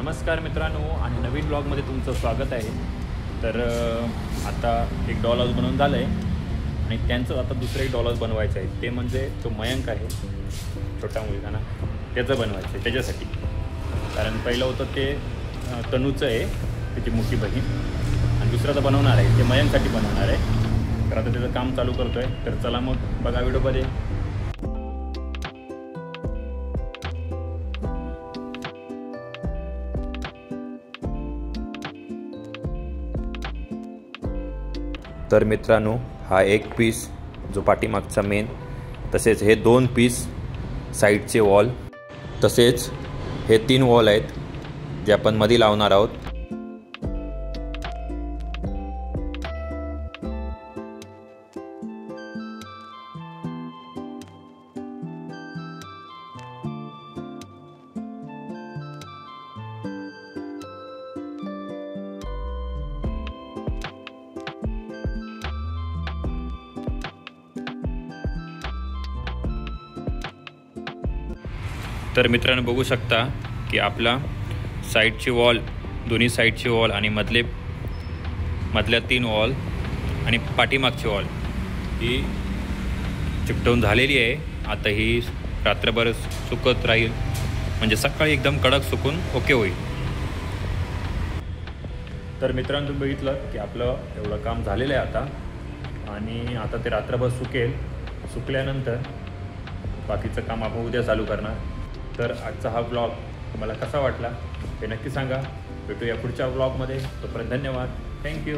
नमस्कार मित्रांनो आणि नवीन ब्लॉगमध्ये तुमचं स्वागत आहे। तर आता एक डॉल हाऊस बनवून झालं आहे आणि त्यांचं आता दुसरं एक डॉल हाऊस बनवायचं आहे। ते म्हणजे तो मयंक आहे, छोटा मुलगा ना, त्याचं बनवायचं आहे त्याच्यासाठी। कारण पहिलं होतं ते तनूचं आहे, त्याची मोठी बहीण, आणि दुसरं तर बनवणार आहे ते मयंकसाठी बनवणार आहे। तर आता त्याचं काम चालू करतो आहे। तर चला मग बघा व्हिडिओमध्ये। तर मित्रांनो, हा एक पीस जो पाठीमागचा मेन, तसेच हे 2 पीस साईडचे वॉल, तसेच हे 3 वॉल आहेत जे आपण मध्ये लावणार आहोत। तर मित्रांनो बघू शकता की आपला साईडची वॉल, दोन्ही साईडची वॉल आणि मधल्या 3 वॉल आणि पाठीमागची वॉल ही चिकटवून झालेली आहे। आता ही रात्रभर सुकत राहील, म्हणजे सकाळी एकदम कडक सुकून ओके होईल। तर मित्रांनो तुम्ही बघितलं की आपलं एवढं काम झालेलं आहे आता, आणि आता ते रात्रभर सुकल्यानंतर बाकीचं काम आपण उद्या चालू करणार। तर आजचा हा ब्लॉग तुम्हाला कसा वाटला हे नक्की सांगा। भेटूया पुढच्या ब्लॉगमध्ये। तोपर्यंत धन्यवाद, थँक्यू।